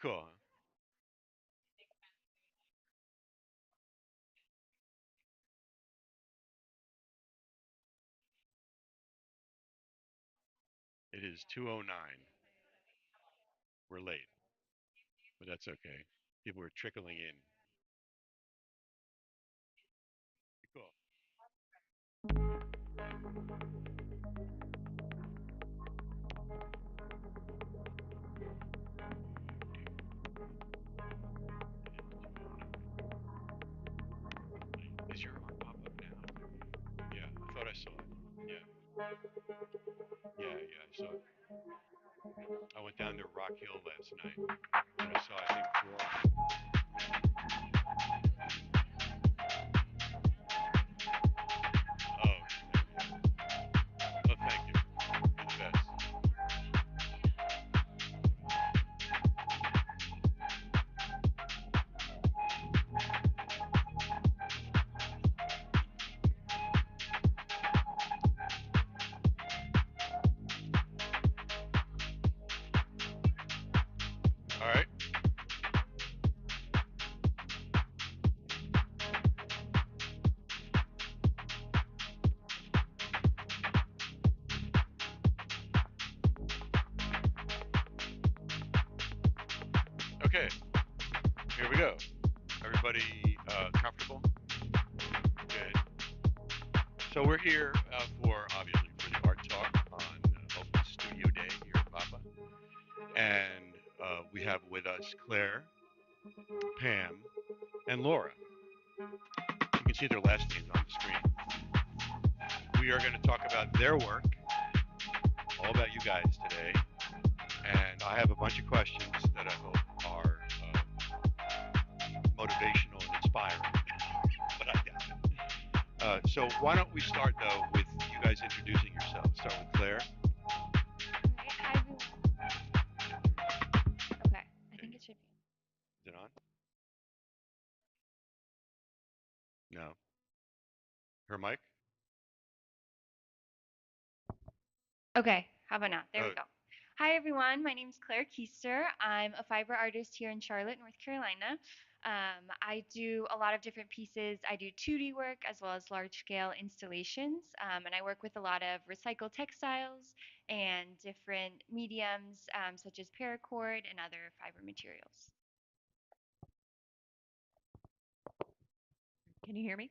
Cool. It is 2:09. We're late, but that's okay. People are trickling in. Cool. Is your arm pop up now? Yeah, I thought I saw it. Yeah, yeah, I saw it. I went down to Rock Hill last night, and I saw, I think, four. Oh, oh, thank you. You're the best. All right. Okay. Here we go. Everybody comfortable? Good. So we're here for obviously for the art talk on Open Studio Day here at Papa, and we have with us Claire, Pam, and Laura. You can see their last names on the screen. We are going to talk about their work, all about you guys today, and I have a bunch of questions that I hope are motivational and inspiring. But I doubt it. So why don't we start though with you guys introducing yourselves? Start with Claire. Right, hi everyone. Okay, I Okay, think it should be. is it on? No. Her mic? Okay, how about now? There we Oh, go. Hi everyone, my name is Claire Keister. I'm a fiber artist here in Charlotte, North Carolina. I do a lot of different pieces. I do 2D work as well as large scale installations, and I work with a lot of recycled textiles and different mediums such as paracord and other fiber materials. Can you hear me?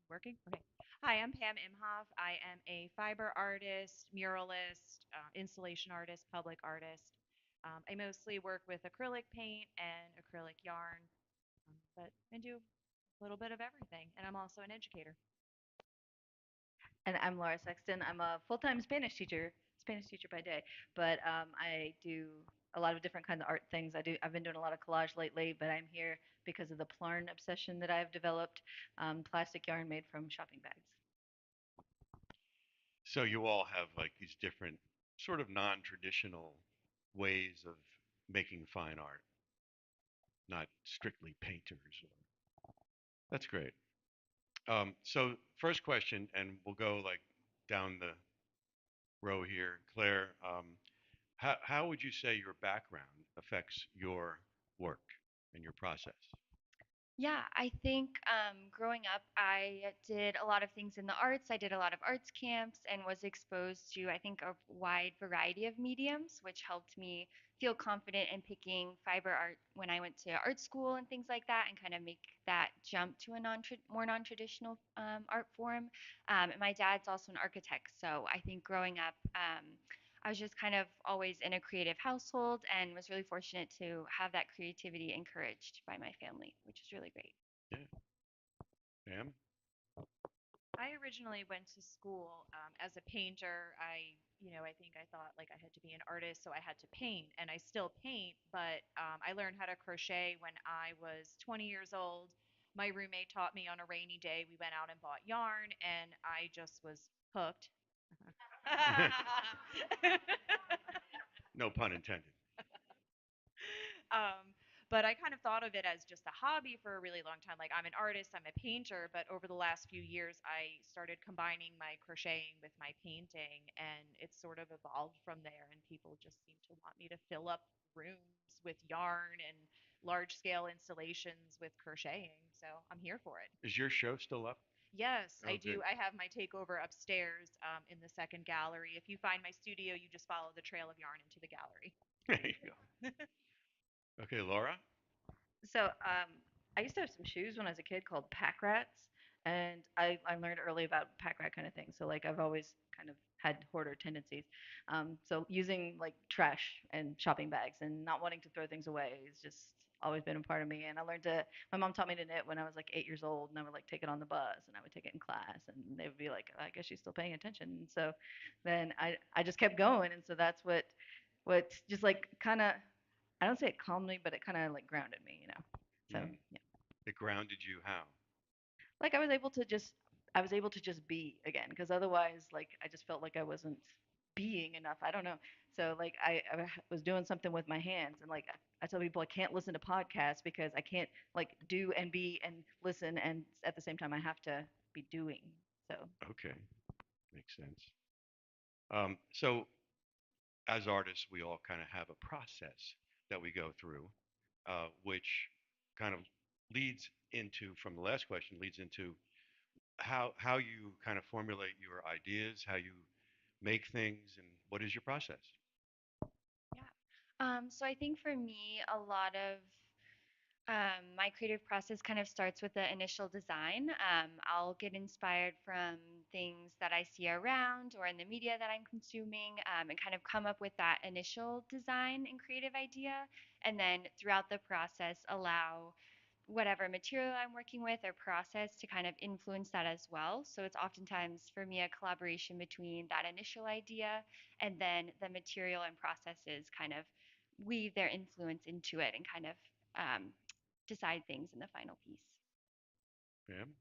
Working? Okay. Hi, I'm Pam Imhoff. I am a fiber artist, muralist, installation artist, public artist. I mostly work with acrylic paint and acrylic yarn, but I do a little bit of everything. And I'm also an educator. And I'm Laura Sexton. I'm a full-time Spanish teacher by day, but I do a lot of different kinds of art things. I've been doing a lot of collage lately, but I'm here because of the Plarn obsession that I've developed, plastic yarn made from shopping bags. so you all have like these different sort of non-traditional ways of making fine art, not strictly painters. That's great. So first question, and we'll go like down the row here. Claire, how would you say your background affects your work and your process? Yeah, I think growing up, I did a lot of things in the arts. I did a lot of arts camps and was exposed to, I think, a wide variety of mediums, which helped me feel confident in picking fiber art when I went to art school and things like that, and kind of make that jump to a more non-traditional art form. And my dad's also an architect, so I think growing up, I was just kind of always in a creative household and was really fortunate to have that creativity encouraged by my family, which is really great. Yeah, Pam. I originally went to school as a painter. I think I thought like I had to be an artist, so I had to paint, and I still paint. But I learned how to crochet when I was 20 years old. My roommate taught me on a rainy day. We went out and bought yarn, and I just was hooked. No pun intended. um, but I kind of thought of it as just a hobby for a really long time. Like I'm an artist, I'm a painter, but over the last few years, I started combining my crocheting with my painting, and it's sort of evolved from there. And people just seem to want me to fill up rooms with yarn and large scale installations with crocheting. So I'm here for it. Is your show still up? Yes, I Oh, good. do. I have my takeover upstairs in the second gallery. If you find my studio, you just follow the trail of yarn into the gallery. There you go. Okay, Laura. So, I used to have some shoes when I was a kid called pack rats, and I learned early about pack rat kind of thing. So, like, I've always kind of had hoarder tendencies. So, using like trash and shopping bags and not wanting to throw things away is just always been a part of me. And I learned to. My mom taught me to knit when I was like 8 years old, and I would like take it on the bus, and I would take it in class, and they would be like, "I guess she's still paying attention." And so, then I just kept going, and so that's what just like kind of I don't say it calmed me, but it kind of like grounded me, you know. So Mm. yeah, It grounded you how? like I was able to just be again, because otherwise, like I just felt like I wasn't being enough. I don't know. So like was doing something with my hands, and like I tell people I can't listen to podcasts because I can't like do and be and listen, and at the same time I have to be doing. So Okay, makes sense. So as artists, we all kind of have a process that we go through, which kind of leads into, from the last question, leads into how you kind of formulate your ideas, how you make things, and what is your process? Yeah. So I think for me, a lot of my creative process kind of starts with the initial design. I'll get inspired from things that I see around or in the media that I'm consuming, and kind of come up with that initial design and creative idea. And then throughout the process, allow whatever material I'm working with or process to kind of influence that as well. So it's oftentimes for me a collaboration between that initial idea and then the material and processes kind of weave their influence into it and kind of decide things in the final piece. Pam?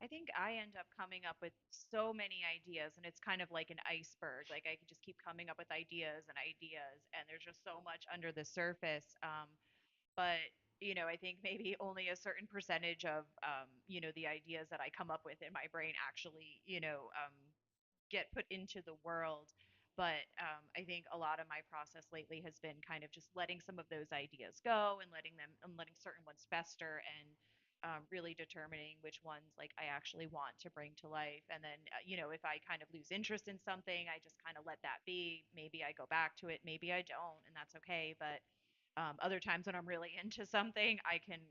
I think I end up coming up with so many ideas, and it's kind of like an iceberg. Like I could just keep coming up with ideas, and there's just so much under the surface. But I think maybe only a certain percentage of the ideas that I come up with in my brain actually get put into the world. But I think a lot of my process lately has been kind of just letting some of those ideas go and letting certain ones fester and really determining which ones like I actually want to bring to life. And then if I kind of lose interest in something, I just kind of let that be. Maybe I go back to it, maybe I don't, and that's okay. But other times when I'm really into something, I can,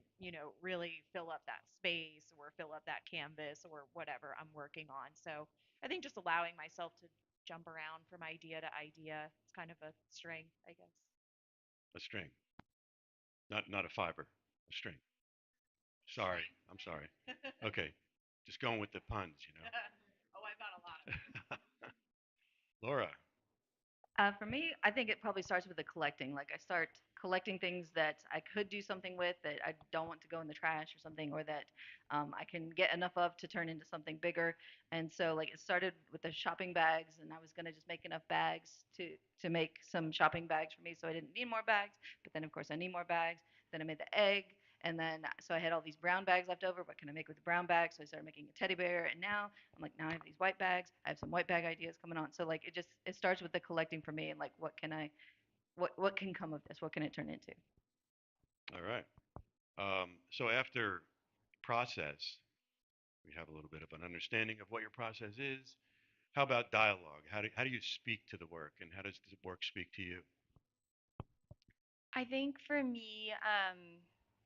really fill up that space or fill up that canvas or whatever I'm working on. So I think just allowing myself to jump around from idea to idea, it's kind of a strength, I guess. A string, not a fiber, a string. Sorry, I'm sorry. Okay, just going with the puns, you know. Oh, I've got a lot of them. Laura. For me, I think it probably starts with the collecting. Like I start collecting things that I could do something with that I don't want to go in the trash or something, or that I can get enough of to turn into something bigger. And so, like it started with the shopping bags, and I was gonna just make enough bags to make some shopping bags for me, so I didn't need more bags. But then, of course, I need more bags. Then I made the egg, and then so I had all these brown bags left over. What can I make with the brown bags? So I started making a teddy bear, and now I'm like, now I have these white bags. I have some white bag ideas coming on. So like it starts with the collecting for me and like what can come of this? What can it turn into? All right. So after process, we have a little bit of an understanding of what your process is. How about dialogue? How do you speak to the work, and how does the work speak to you? I think for me,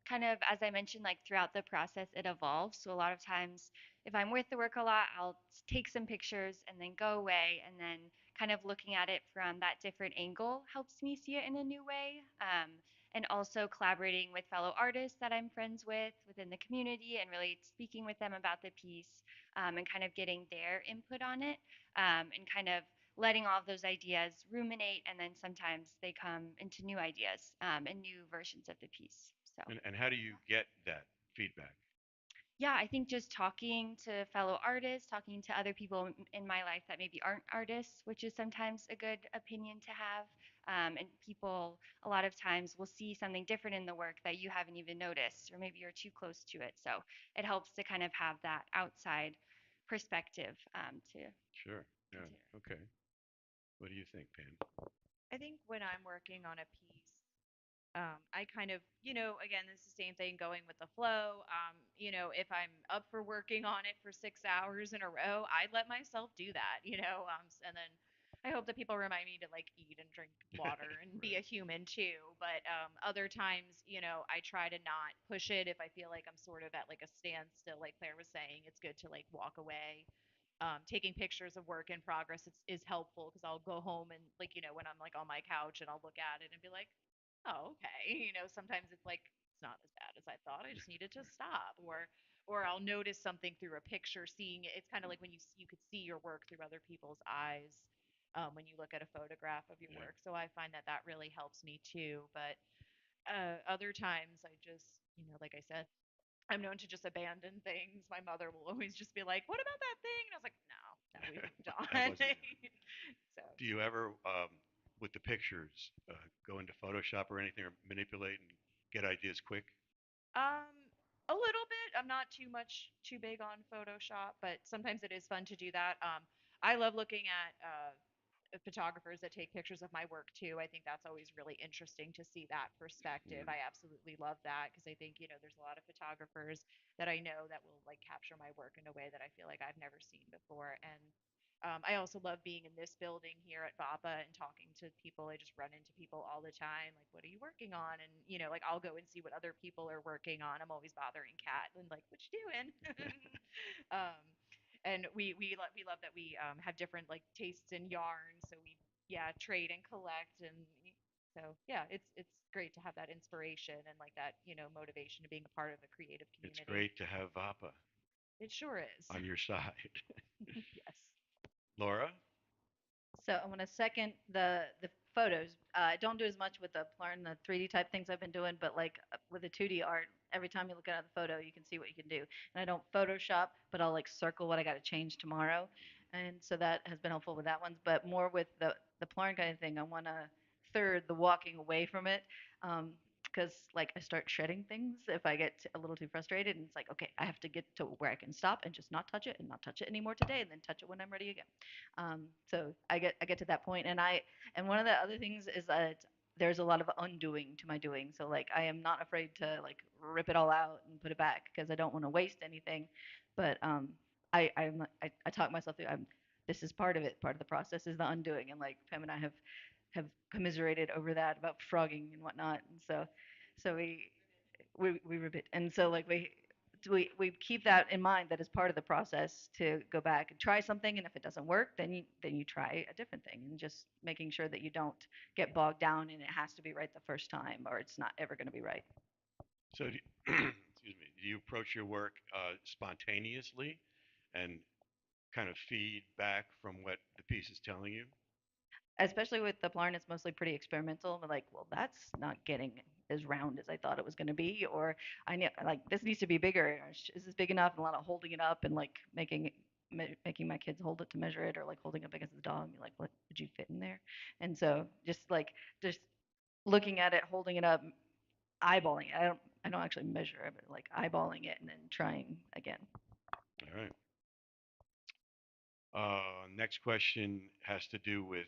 kind of as I mentioned, like throughout the process, it evolves. So a lot of times, if I'm with the work a lot, I'll take some pictures and then go away, and then kind of looking at it from that different angle helps me see it in a new way. And also collaborating with fellow artists that I'm friends with within the community and really speaking with them about the piece and kind of getting their input on it and kind of letting all of those ideas ruminate, and then sometimes they come into new ideas and new versions of the piece. So, And how do you get that feedback? yeah, I think just talking to fellow artists, talking to other people in my life that maybe aren't artists, which is sometimes a good opinion to have. And people, a lot of times, will see something different in the work that you haven't even noticed, or maybe you're too close to it. So, it helps to kind of have that outside perspective to Sure. Yeah. consider. Okay. What do you think, Pam? I think when I'm working on a piece, I kind of, again, it's the same thing going with the flow. If I'm up for working on it for 6 hours in a row, I let myself do that, and then I hope that people remind me to like eat and drink water and be a Right. human too. But other times, I try to not push it if I feel like I'm sort of at like a standstill, like Claire was saying, it's good to like walk away. Taking pictures of work in progress is helpful because I'll go home and like when I'm like on my couch and I'll look at it and be like, oh, okay. Sometimes it's like it's not as bad as I thought. I just needed to stop, or I'll notice something through a picture, seeing it. It's kind of like when you could see your work through other people's eyes when you look at a photograph of your Yeah. work. So I find that that really helps me too. But other times I just, like I said, I'm known to just abandon things. My mother will always just be like, "What about that thing?" And I was like, "No, no, we've moved That on." wasn't there. So Do you ever, with the pictures, go into Photoshop or anything, or manipulate and get ideas quick? A little bit. I'm not too big on Photoshop, but sometimes it is fun to do that. I love looking at photographers that take pictures of my work too. I think that's always really interesting to see that perspective. Mm. I absolutely love that because I think, there's a lot of photographers that I know that will like capture my work in a way that I feel like I've never seen before. And I also love being in this building here at VAPA and talking to people. I just run into people all the time, like, what are you working on? And, like I'll go and see what other people are working on. I'm always bothering Kat and like, what you doing? um, and we love that we have different like tastes in yarn. So we, yeah, trade and collect. And so, yeah, it's great to have that inspiration and like that, motivation to being a part of a creative It's community. great to have VAPA It sure is. on your side. Yes. Laura? So I'm gonna second the photos. I don't do as much with the Plurn, the 3D type things I've been doing, but like with the 2D art, every time you look at the photo, you can see what you can do. And I don't Photoshop, but I'll like circle what I got to change tomorrow, and so that has been helpful with that ones. But more with the Plurn kind of thing, I want to third the walking away from it. Because like I start shredding things if I get a little too frustrated, and it's like, okay, I have to get to where I can stop and just not touch it and not touch it anymore today, and then touch it when I'm ready again. So I get to that point, and one of the other things is that there's a lot of undoing to my doing. So like I am not afraid to like rip it all out and put it back because I don't want to waste anything. But I talk myself through. This is part of it. Part of the process is the undoing, and like Pam and I have commiserated over that about frogging and whatnot. And so we ribbit, and so like we keep that in mind, that is part of the process to go back and try something, and if it doesn't work, then you try a different thing, and just making sure that you don't get bogged down and it has to be right the first time or it's not ever going to be right. So, excuse me, do you approach your work spontaneously and kind of feed back from what the piece is telling you? Especially with the Blarn, it's mostly pretty experimental. We're like, well, that's not getting as round as I thought it was going to be, or I need like this needs to be bigger. Or, is this big enough? And a lot of holding it up and like making my kids hold it to measure it, or like holding it up against the dog. You're like, what would you fit in there? And so just looking at it, holding it up, eyeballing it. I don't actually measure it, but like eyeballing it and then trying again. All right. Next question has to do with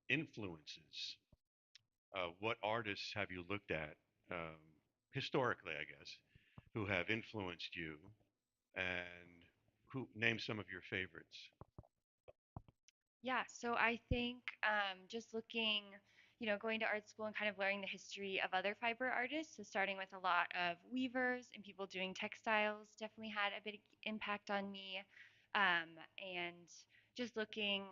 influences. What artists have you looked at, historically, I guess, who have influenced you, and who name some of your favorites? Yeah, so I think just looking, going to art school and kind of learning the history of other fiber artists. So starting with a lot of weavers and people doing textiles definitely had a big impact on me. And just looking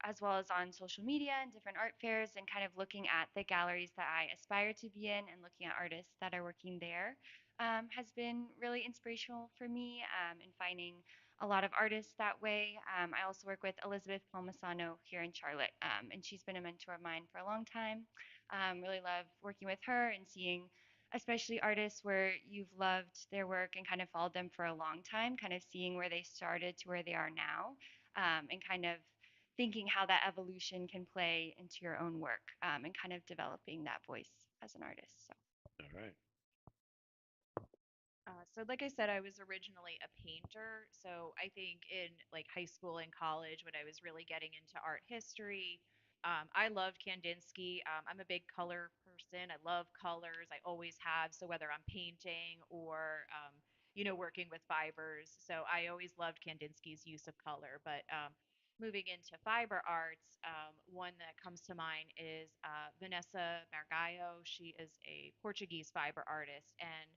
as well as on social media and different art fairs and kind of looking at the galleries that I aspire to be in and looking at artists that are working there has been really inspirational for me in finding a lot of artists that way. I also work with Elizabeth Palmisano here in Charlotte, and she's been a mentor of mine for a long time. Really love working with her and seeing, especially artists where you've loved their work and kind of followed them for a long time, kind of seeing where they started to where they are now, and kind of thinking how that evolution can play into your own work and kind of developing that voice as an artist. So. All right. So like I said, I was originally a painter. So I think in like high school and college, when I was really getting into art history, I loved Kandinsky. I'm a big color person. I love colors. I always have. So whether I'm painting or working with fibers, so I always loved Kandinsky's use of color. But moving into fiber arts, one that comes to mind is Vanessa Margallo. She is a Portuguese fiber artist, and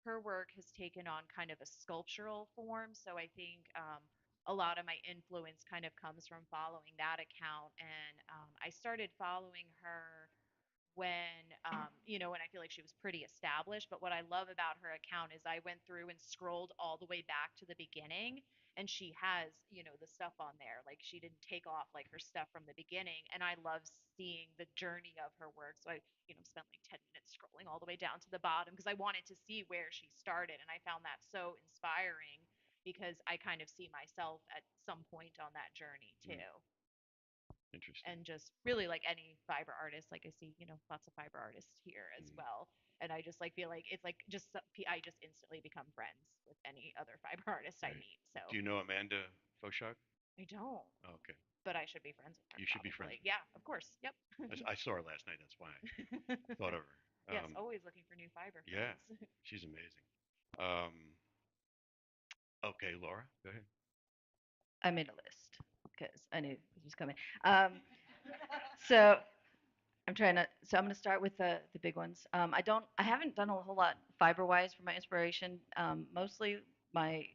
her work has taken on kind of a sculptural form. So I think a lot of my influence kind of comes from following that account. And I started following her when I feel like she was pretty established. But what I love about her account is I went through and scrolled all the way back to the beginning, and she has, the stuff on there. Like she didn't take off like her stuff from the beginning. And I love seeing the journey of her work. So I spent like 10 minutes scrolling all the way down to the bottom because I wanted to see where she started. And I found that so inspiring because I kind of see myself at some point on that journey Mm, too. interesting. And just really like any fiber artist, like I see, lots of fiber artists here as Mm. well. And I just like feel like it's like I just instantly become friends with any other fiber artist I Right. meet. So Do you know Amanda Foshak? I don't, Oh, okay. but I should be friends with her You should be friends probably. with Yeah, of course. Yep. her. I saw her last night. That's why I thought of her. Yes, always looking for new fiber Yeah, friends. she's amazing. Um, okay, Laura, go ahead. I made a list because I knew this was coming. Um, so I'm trying to. So I'm going to start with the big ones. I haven't done a whole lot fiber wise for my inspiration. Mostly my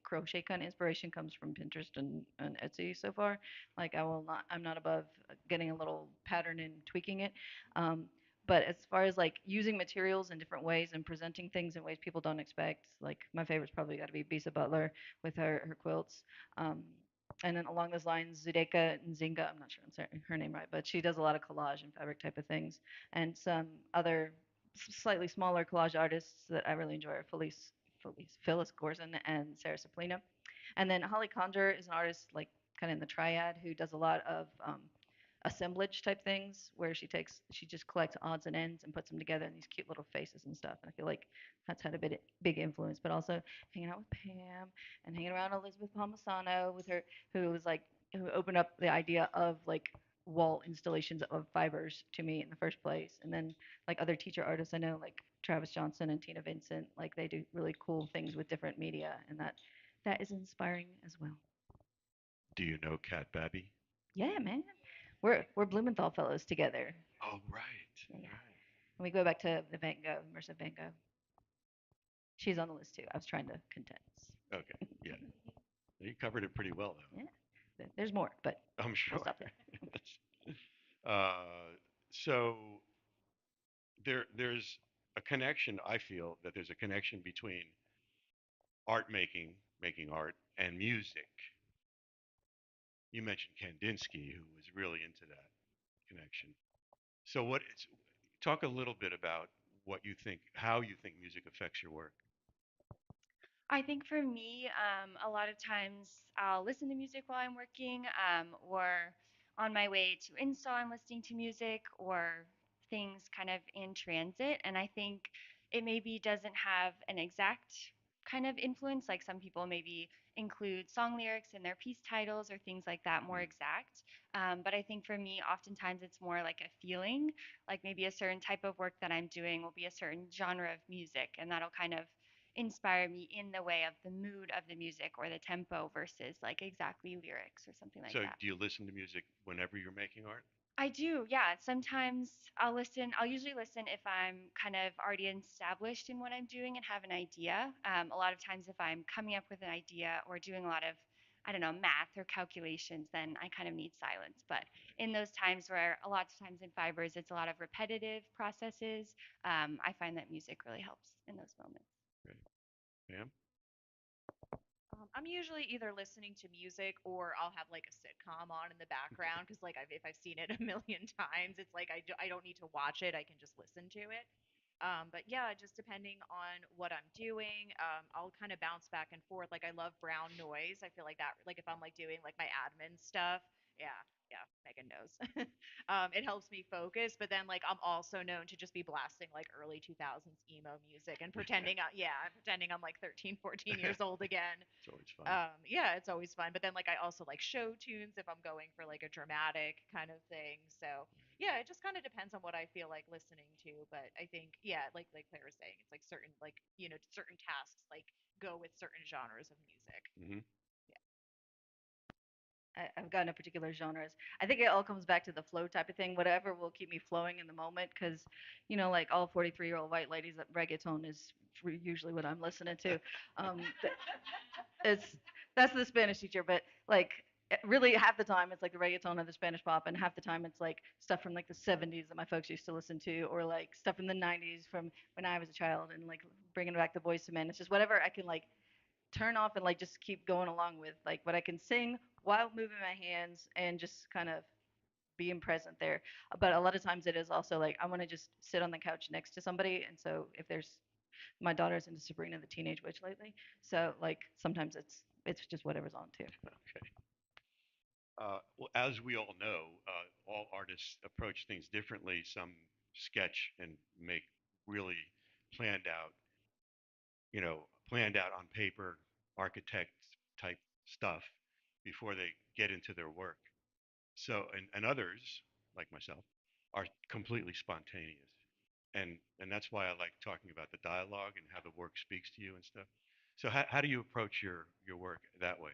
crochet kind of inspiration comes from Pinterest and Etsy so far. Like I'm not above getting a little pattern and tweaking it. Um, but as far as like using materials in different ways and presenting things in ways people don't expect, like my favorite's probably got to be Bisa Butler with her quilts. Um, and then along those lines, Zudeka Nzinga, I'm not sure I'm saying her name right, but she does a lot of collage and fabric type of things. And some other slightly smaller collage artists that I really enjoy are Phyllis Gorson and Sarah Saplina. And then Holly Condor is an artist like kind of in the triad who does a lot of assemblage type things where she just collects odds and ends and puts them together in these cute little faces and stuff. And I feel like that's had a big influence. But also hanging out with Pam and hanging around Elizabeth Palmisano with her, who was like who opened up the idea of like wall installations of fibers to me in the first place. And then like other teacher artists I know like Travis Johnson and Tina Vincent, like they do really cool things with different media, and that is inspiring as well. Do you know Kat Babby? Yeah, man. We're Blumenthal fellows together. Oh, right, Yeah, yeah. right. And we go back to the Van Gogh, immersive Van Gogh. She's on the list too. I was trying to condense. Okay, yeah. You covered it pretty well, Yeah, there's more, but though. I'm I'll sure. stop there. So there's a connection. I feel that there's a connection between art making, making art, and music. You mentioned Kandinsky, who was really into that connection. So talk a little bit about what you think, how you think music affects your work. I think for me, a lot of times I'll listen to music while I'm working, or on my way to install, I'm listening to music, or things kind of in transit. And I think it maybe doesn't have an exact kind of influence. Like some people maybe include song lyrics in their piece titles or things like that, more Mm. exact. But I think for me, oftentimes it's more like a feeling, like maybe a certain type of work that I'm doing will be a certain genre of music, and that'll kind of inspire me in the way of the mood of the music or the tempo versus like exactly lyrics or something like So that. do you listen to music whenever you're making art? I do, yeah. Sometimes I'll listen. I'll usually listen if I'm kind of already established in what I'm doing and have an idea. A lot of times, if I'm coming up with an idea or doing a lot of, I don't know, math or calculations, then I kind of need silence. But in those times where a lot of times in fibers, it's a lot of repetitive processes, I find that music really helps in those moments. Right. Pam? I'm usually either listening to music or I'll have like a sitcom on in the background because like if I've seen it a million times, it's like I don't need to watch it. I can just listen to it. But yeah, just depending on what I'm doing, I'll kind of bounce back and forth. Like I love brown noise. I feel like that, like if I'm like doing like my admin stuff, Yeah, yeah, Megan knows. It helps me focus, but then like I'm also known to just be blasting like early 2000s emo music and pretending, yeah, I'm pretending I'm like 13, 14 years old again. It's always fun. Yeah, it's always fun. But then like I also like show tunes if I'm going for like a dramatic kind of thing. So yeah, it just kind of depends on what I feel like listening to. But I think yeah, like Claire was saying, it's like certain like certain tasks like go with certain genres of music. Hmm. Yeah. I've gotten a particular genres. I think it all comes back to the flow type of thing. Whatever will keep me flowing in the moment, because, like all 43-year-old white ladies, that reggaeton is usually what I'm listening to. Th- it's that's the Spanish teacher, but like really half the time it's like the reggaeton or the Spanish pop, and half the time it's like stuff from like the 70s that my folks used to listen to, or like stuff from the 90s from when I was a child, and like bringing back the Boys to Men. It's just whatever I can like turn off and like just keep going along with, like what I can sing while moving my hands and just kind of being present there. But a lot of times it is also like I want to just sit on the couch next to somebody, and so if there's my daughter's into Sabrina the Teenage Witch lately, so like sometimes it's just whatever's on too. Okay. Well, as we all know, all artists approach things differently. Some sketch and make really planned out, planned out on paper, architect type stuff before they get into their work. So, and others, like myself, are completely spontaneous. And that's why I like talking about the dialogue and how the work speaks to you and stuff. So how do you approach your work that way?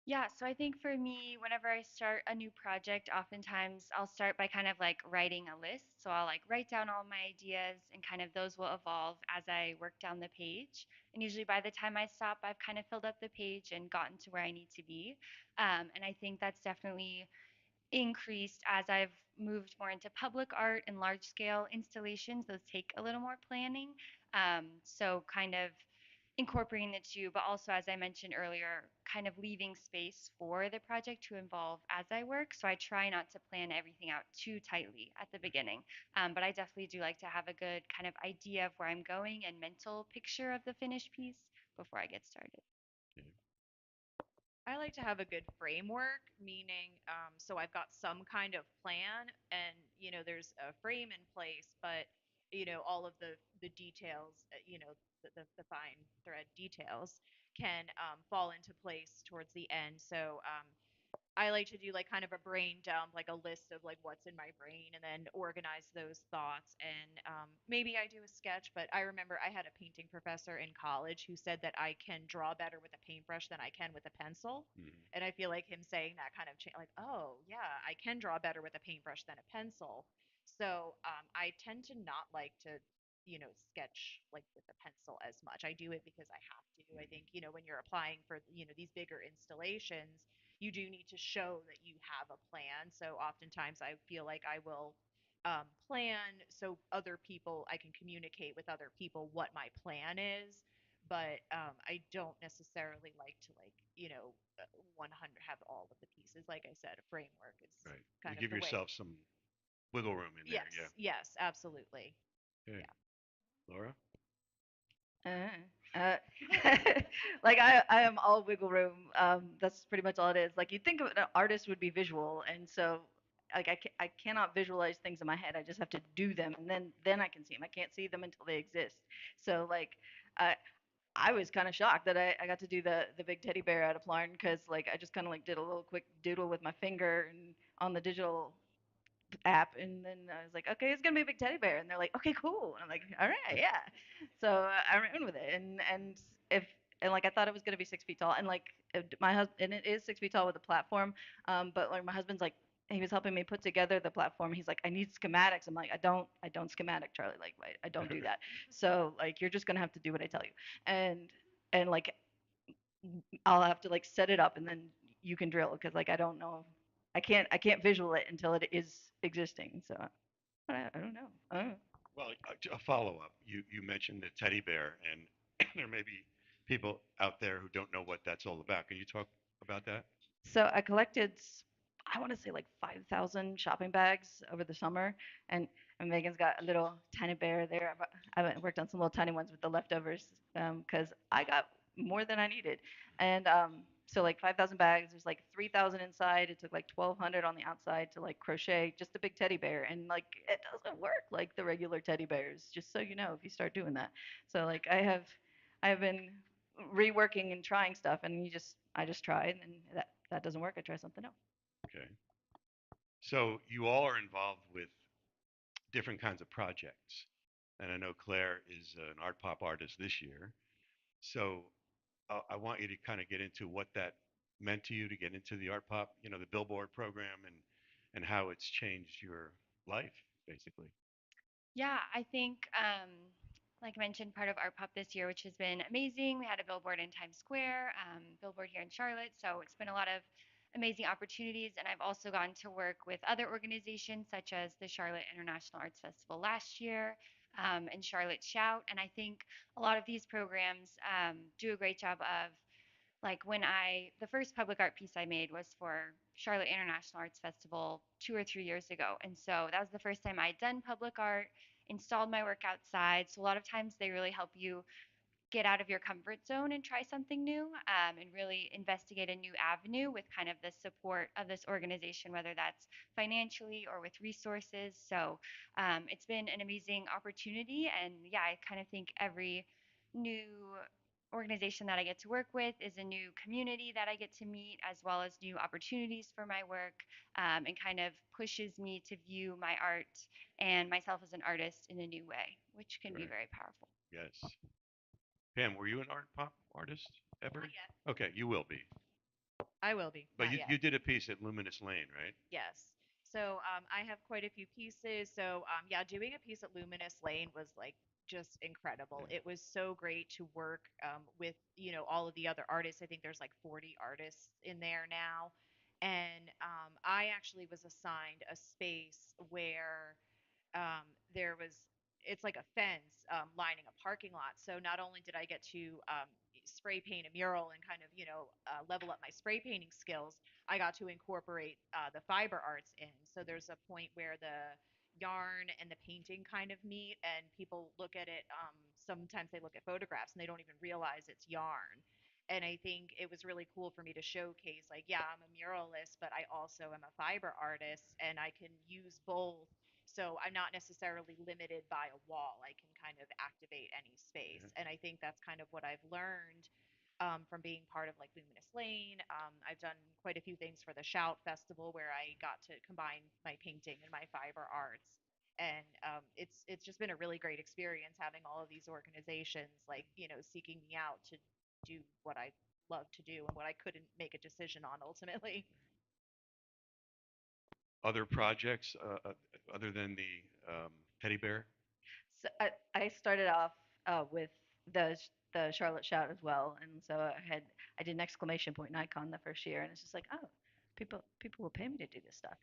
Yeah, so I think for me, whenever I start a new project, oftentimes I'll start by kind of like writing a list. So I'll like write down all my ideas and kind of those will evolve as I work down the page. And usually by the time I stop, I've kind of filled up the page and gotten to where I need to be. And I think that's definitely increased as I've moved more into public art and large scale installations. Those take a little more planning. So, kind of incorporating the two, but also, as I mentioned earlier, kind of leaving space for the project to evolve as I work. So, I try not to plan everything out too tightly at the beginning. But I definitely do like to have a good kind of idea of where I'm going and mental picture of the finished piece before I get started. Yeah. I like to have a good framework, meaning, so I've got some kind of plan, and there's a frame in place, but all of the details, the fine thread details can fall into place towards the end. So I like to do like kind of a brain dump, like a list of like what's in my brain, and then organize those thoughts. And maybe I do a sketch, but I remember I had a painting professor in college who said that I can draw better with a paintbrush than I can with a pencil. Mhm. And I feel like him saying that kind of like, oh yeah, I can draw better with a paintbrush than a pencil. So I tend to not like to, sketch like with a pencil as much. I do it because I have to. I think, when you're applying for, these bigger installations, you do need to show that you have a plan. So oftentimes I feel like I will plan so other people, I can communicate with other people what my plan is. But I don't necessarily like to 100 have all of the pieces. Like I said, a framework is Right. You kind of give the way. yourself some wiggle room in there. Yes, yes, absolutely. Yeah. Okay. Yeah. Laura? Uh, like I am all wiggle room. That's pretty much all it is. Like you'd think of an artist would be visual, and so like I cannot visualize things in my head. I just have to do them, and then I can see them. I can't see them until they exist. So like I I was kind of shocked that I got to do the big teddy bear out of Plarn, because like I just kind of like did a little quick doodle with my finger and on the digital app, and then I was like, okay, it's gonna be a big teddy bear, and they're like, okay, cool, and I'm like, all right, yeah. So I ran with it, and if and like I thought it was gonna be 6 feet tall, and like my husband, and it is 6 feet tall with a platform, but like my husband's like. He was helping me put together the platform. He's like, I need schematics. I'm like, I don't schematic, Charlie. Like, I don't do that. So like, you're just gonna have to do what I tell you. And like, I'll have to like set it up, and then you can drill, because like I don't know, I can't visual it until it is existing. So I don't know. Well, a follow up. You mentioned the teddy bear, and there may be people out there who don't know what that's all about. Can you talk about that? So I collected, I want to say like 5,000 shopping bags over the summer, and Megan's got a little tiny bear there. I've worked on some little tiny ones with the leftovers, because I got more than I needed, and so like 5,000 bags. There's like 3,000 inside. It took like 1,200 on the outside to like crochet just a big teddy bear, and like it doesn't work like the regular teddy bears. Just so you know, if you start doing that. So like I have been reworking and trying stuff, and I just try, and then that doesn't work. I try something else. Okay. So you all are involved with different kinds of projects. And I know Claire is an art pop artist this year. So I want you to kind of get into what that meant to you to get into the art pop, the Billboard program, and how it's changed your life, basically. Yeah, I think, like I mentioned, part of Art Pop this year, which has been amazing. We had a billboard in Times Square, billboard here in Charlotte. So it's been a lot of amazing opportunities. And I've also gotten to work with other organizations such as the Charlotte International Arts Festival last year, and Charlotte Shout. And I think a lot of these programs do a great job of, like, the first public art piece I made was for Charlotte International Arts Festival 2 or 3 years ago. And so that was the first time I'd done public art, installed my work outside. So a lot of times they really help you get out of your comfort zone and try something new, and really investigate a new avenue with kind of the support of this organization, whether that's financially or with resources. So it's been an amazing opportunity. And yeah, I kind of think every new organization that I get to work with is a new community that I get to meet, as well as new opportunities for my work, and kind of pushes me to view my art and myself as an artist in a new way, which can be Right. very powerful. Yes. Pam, were you an art pop artist ever? Not yet. Okay, you will be. I will be. But Not you yet. you did a piece at Luminous Lane, right? Yes. So I have quite a few pieces. So yeah, doing a piece at Luminous Lane was like just incredible. Yeah. It was so great to work with all of the other artists. I think there's like 40 artists in there now, and I actually was assigned a space where there was it's like a fence lining a parking lot. So not only did I get to spray paint a mural and kind of level up my spray painting skills, I got to incorporate the fiber arts in. So there's a point where the yarn and the painting kind of meet, and people look at it. Sometimes they look at photographs and they don't even realize it's yarn. And I think it was really cool for me to showcase, like, yeah, I'm a muralist, but I also am a fiber artist, and I can use both, so I'm not necessarily limited by a wall. I can kind of activate any space. Yeah. And I think that's kind of what I've learned from being part of like Luminous Lane. I've done quite a few things for the Shout Festival where I got to combine my painting and my fiber arts. And it's just been a really great experience having all of these organizations like seeking me out to do what I love to do and what I couldn't make a decision on ultimately. Other projects other than the teddy bear? So I started off with the Charlotte Shout as well, and so I did an exclamation point and icon the first year, and it's just like, oh, people will pay me to do this stuff,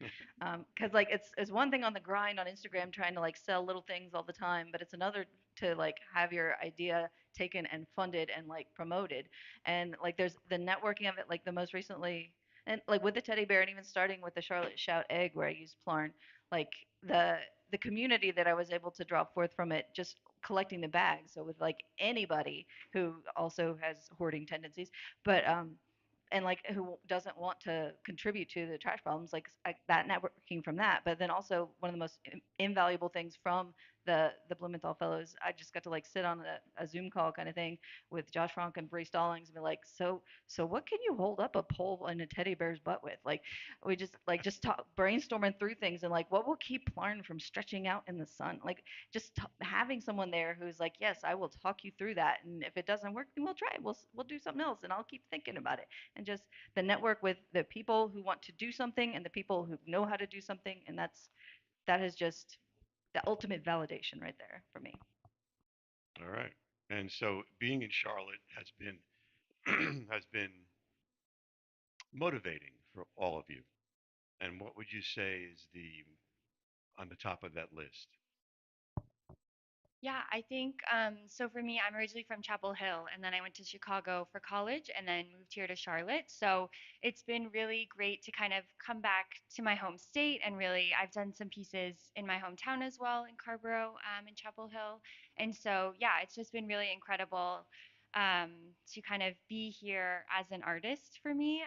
because like it's one thing on the grind on Instagram trying to like sell little things all the time, but it's another to like have your idea taken and funded and like promoted, and like there's the networking of it, like the most recently. And like with the teddy bear, and even starting with the Charlotte Shout egg, where I used Plarn, like the the community that I was able to draw forth from it, just collecting the bags. So with like anybody who also has hoarding tendencies, but and like who doesn't want to contribute to the trash problems, like that networking from that. But then also one of the most invaluable things from the Blumenthal Fellows, I just got to like sit on a Zoom call kind of thing with Josh Frank and Bree Stallings and be like, so what can you hold up a pole and a teddy bear's butt with? Like we just talk, brainstorming through things and like what will keep Plarn from stretching out in the sun. Like just having someone there who's like, yes, I will talk you through that, and if it doesn't work, then we'll try it. We'll do something else, and I'll keep thinking about it. And just the network with the people who want to do something and the people who know how to do something, and that is just the ultimate validation right there for me. All right. And so being in Charlotte has been has been motivating for all of you. And what would you say is the on the top of that list? Yeah, I think so. For me, I'm originally from Chapel Hill, and then I went to Chicago for college and then moved here to Charlotte. So it's been really great to kind of come back to my home state. And really, I've done some pieces in my hometown as well, in Carborough, in Chapel Hill. And so, yeah, it's just been really incredible um, to kind of be here as an artist for me.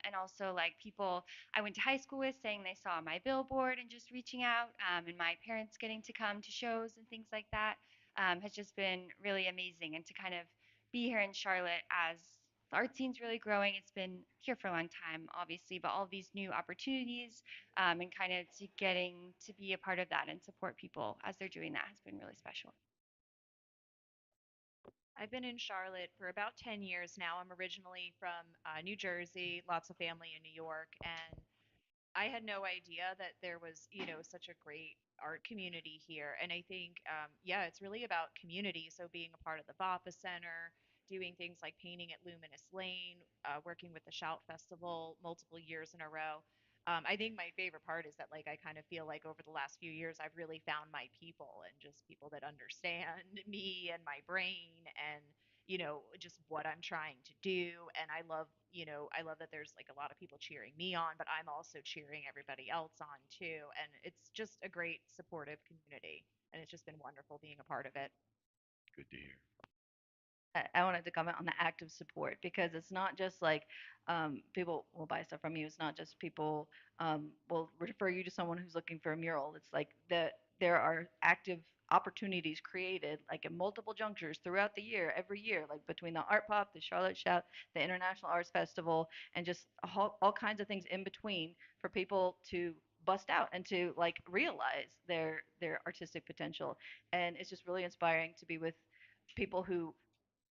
And also, like, people I went to high school with saying they saw my billboard and just reaching out, and my parents getting to come to shows and things like that has just been really amazing. And to kind of be here in Charlotte as the art scene's really growing. It's been here for a long time, obviously, but all of these new opportunities and kind of to getting to be a part of that and support people as they're doing that has been really special. I've been in Charlotte for about 10 years now. I'm originally from New Jersey, lots of family in New York, and I had no idea that there was, such a great art community here. And I think, yeah, it's really about community. So being a part of the BAPA Center, doing things like painting at Luminous Lane, working with the Shout Festival multiple years in a row. I think my favorite part is that, like, I kind of feel like over the last few years, I've really found my people and just people that understand me and my brain and just what I'm trying to do. And I love that there's like a lot of people cheering me on, but I'm also cheering everybody else on too. And it's just a great supportive community. And it's just been wonderful being a part of it. Good to hear. I wanted to comment on the active support because it's not just like people will buy stuff from you. It's not just people will refer you to someone who's looking for a mural. It's like there are active opportunities created like in multiple junctures throughout the year, every year, like between the Art Pop, the Charlotte Shout, the International Arts Festival, and just all kinds of things in between for people to bust out and to like realize their artistic potential. And it's just really inspiring to be with people who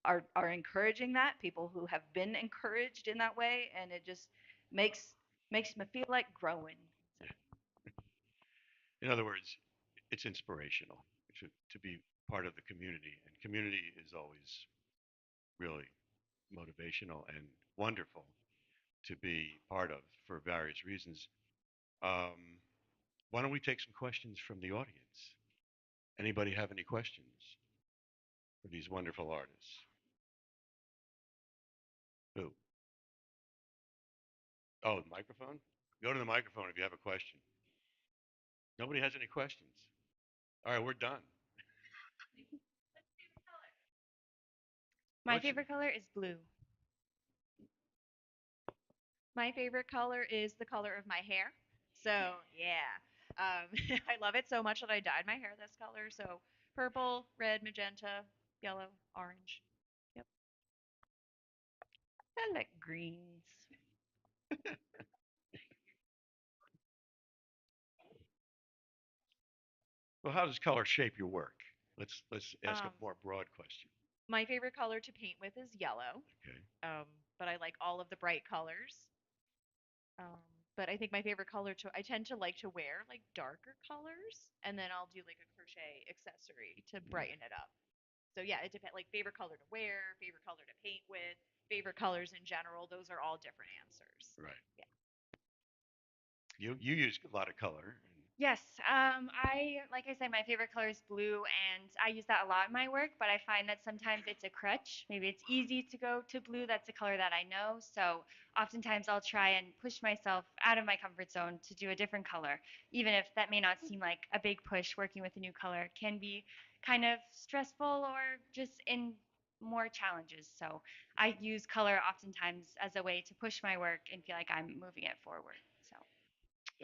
are encouraging that, people who have been encouraged in that way, and it just makes makes me feel like growing. So, In other words, it's inspirational to be part of the community, and community is always really motivational and wonderful to be part of for various reasons. Um, why don't we take some questions from the audience? Anybody have any questions for these wonderful artists? Who? Oh, the microphone? Go to the microphone if you have a question. Nobody has any questions. All right, we're done. My What's favorite color is blue. My favorite color is the color of my hair. So, yeah. I love it so much that I dyed my hair this color. So, purple, red, magenta, yellow, orange. Yep. I like greens. well? How does color shape your work? Let's ask a Um, more broad question. my favorite color to paint with is yellow. Okay. But I like all of the bright colors. Um, but I think my favorite color I tend to like to wear like darker colors, and then I'll do like a crochet accessory to Mm, brighten it up. So yeah, it depends. Like favorite color to wear, favorite color to paint with, favorite colors in general. Those are all different answers. right. Yeah. You use a lot of color. Yes, like I said, my favorite color is blue, and I use that a lot in my work. But I find that sometimes it's a crutch. Maybe it's easy to go to blue. That's a color that I know. So oftentimes I'll try and push myself out of my comfort zone to do a different color, even if that may not seem like a big push. Working with a new color can be kind of stressful or just in more challenges. So I use color oftentimes as a way to push my work and feel like I'm moving it forward. So.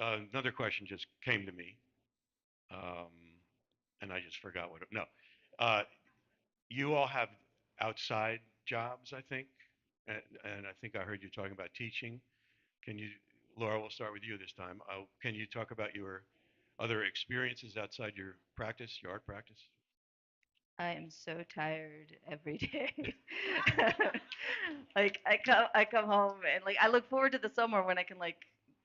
Another question just came to me, um, and I just forgot what. No, uh, you all have outside jobs, I think, and I think I heard you talking about teaching. Can you, Laura? We'll start with you this time. Can you talk about your other experiences outside your practice, your art practice? I am so tired every day. Like I come home and like I look forward to the summer when I can like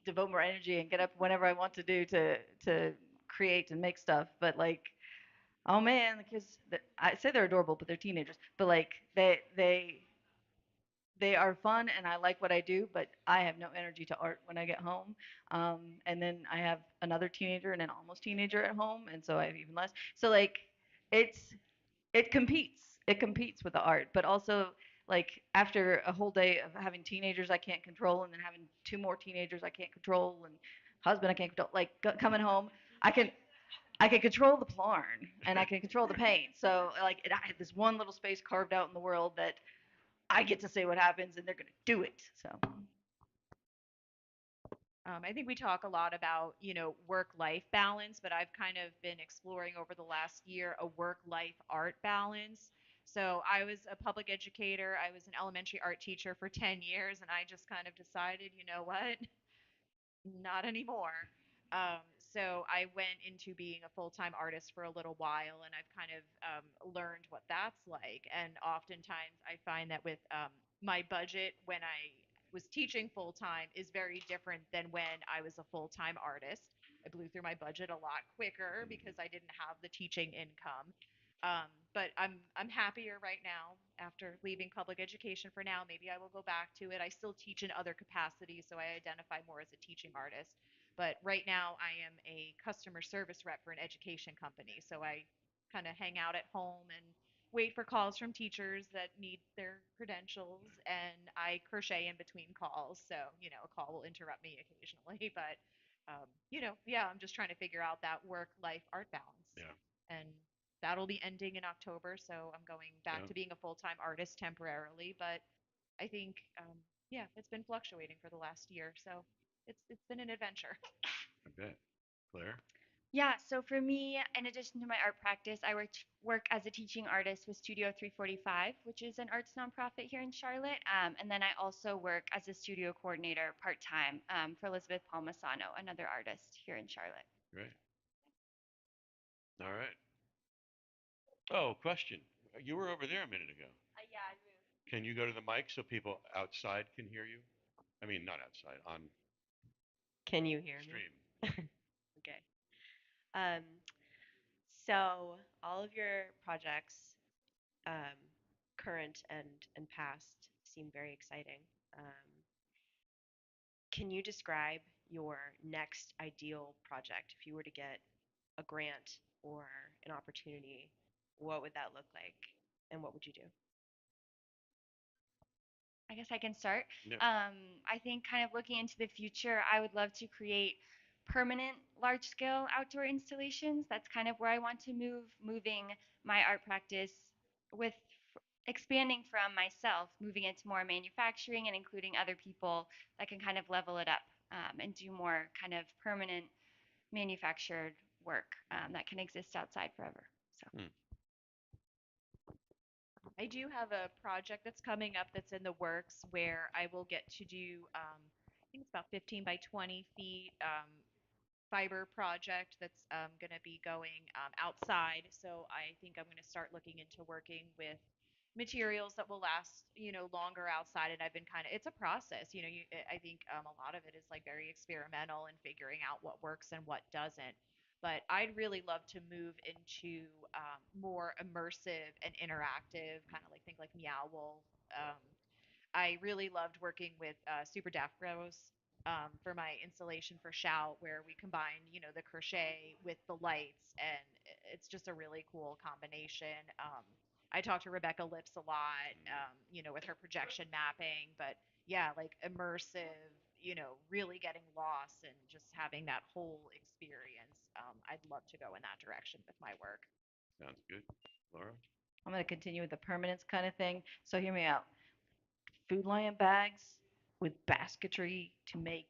devote more energy and get up whenever I want to do to create and make stuff. But like, oh man, the kids, I say they're adorable, but they're teenagers. But like they are fun and I like what I do, but I have no energy to art when I get home. And then I have another teenager and an almost teenager at home, and so I have even less. So like, it's it competes. It competes with the art, but also like after a whole day of having teenagers I can't control, and then having two more teenagers I can't control, and husband I can't control. Like coming home, I can I can control the plarn and I can control the paint. So like I have this one little space carved out in the world that I get to say what happens and they're gonna do it. So I think we talk a lot about, work-life balance, but I've kind of been exploring over the last year a work-life art balance. So I was a public educator. I was an elementary art teacher for 10 years, and I just kind of decided, you know what? Not anymore. So I went into being a full-time artist for a little while, and I've kind of learned what that's like. And oftentimes, I find that with my budget when I was teaching full-time is very different than when I was a full-time artist. I blew through my budget a lot quicker Mhm. because I didn't have the teaching income. But I'm happier right now after leaving public education for now. Maybe I will go back to it. I still teach in other capacities, so I identify more as a teaching artist. But right now, I am a customer service rep for an education company. So I kind of hang out at home and wait for calls from teachers that need their credentials, and I crochet in between calls. So, a call will interrupt me occasionally, but yeah, I'm just trying to figure out that work life art balance. Yeah. And that'll be ending in October, so I'm going back Yeah. to being a full-time artist temporarily, but I think yeah, it's been fluctuating for the last year, so it's been an adventure. I bet. Claire. Yeah, so for me, in addition to my art practice, I work as a teaching artist with Studio 345, which is an arts nonprofit here in Charlotte. And then I also work as a studio coordinator part time for Elizabeth Palmasano, another artist here in Charlotte. Great. All right. Oh, question. You were over there a minute ago. Yeah, I moved. Can you go to the mic so people outside can hear you? I mean, not outside, on Can you hear me? stream. Yeah. Okay. Um, so all of your projects, um, current and past, seem very exciting. Um, can you describe your next ideal project? If you were to get a grant or an opportunity, what would that look like, and what would you do? I guess I can start. Yeah. I think kind of looking into the future, I would love to create permanent large scale outdoor installations. That's kind of where I want to move, moving my art practice with expanding from myself, moving into more manufacturing and including other people that can kind of level it up and do more kind of permanent manufactured work that can exist outside forever. So. Hmm. I do have a project that's coming up that's in the works where I will get to do, I think it's about 15 by 20 feet fiber project that's going to be going outside. So I think I'm going to start looking into working with materials that will last, longer outside. And I've been it's a process. I think a lot of it is like very experimental and figuring out what works and what doesn't. But I'd really love to move into more immersive and interactive, kind of like think like Meow Wolf. Um, I really loved working with Super Daft Bros for my installation for Shout, where we combined, the crochet with the lights, and it's just a really cool combination. I talked to Rebecca Lips a lot, with her projection mapping, but yeah, like immersive, really getting lost and just having that whole experience. I'd love to go in that direction with my work. Sounds good. Laura? I'm going to continue with the permanence kind of thing. So hear me out. Food Lion bags with basketry to make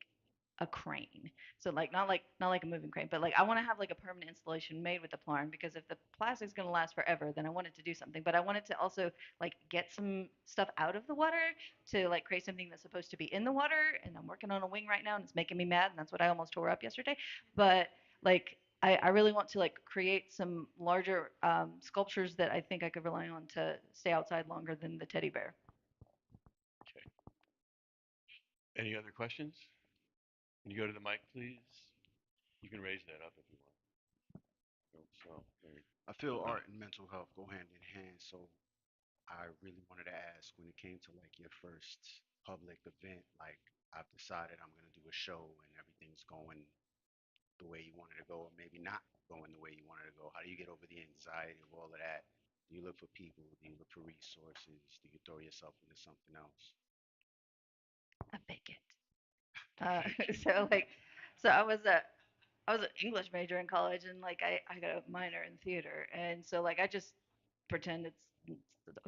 a crane. So like not like a moving crane, but like I want to have like a permanent installation made with the plarn because if the plastic's going to last forever, then I want it to do something. But I wanted to also like get some stuff out of the water to like create something that's supposed to be in the water. And I'm working on a wing right now, and it's making me mad, and that's what I almost tore up yesterday. But like I really want to like create some larger sculptures that I think I could rely on to stay outside longer than the teddy bear. Okay. Any other questions? Can you go to the mic, please? You can raise that up if you want. So, there. I feel Got art it. and mental health go hand in hand. So I really wanted to ask when it came to like your first public event, like I've decided I'm gonna do a show and everything's going the way you wanted to go, or maybe not going the way you wanted to go. How do you get over the anxiety of all of that? Do you look for people? Do you look for resources? Do you throw yourself into something else? I fake it. Uh, so like, so I was I was an English major in college, and like I got a minor in theater, and so like I just pretend it's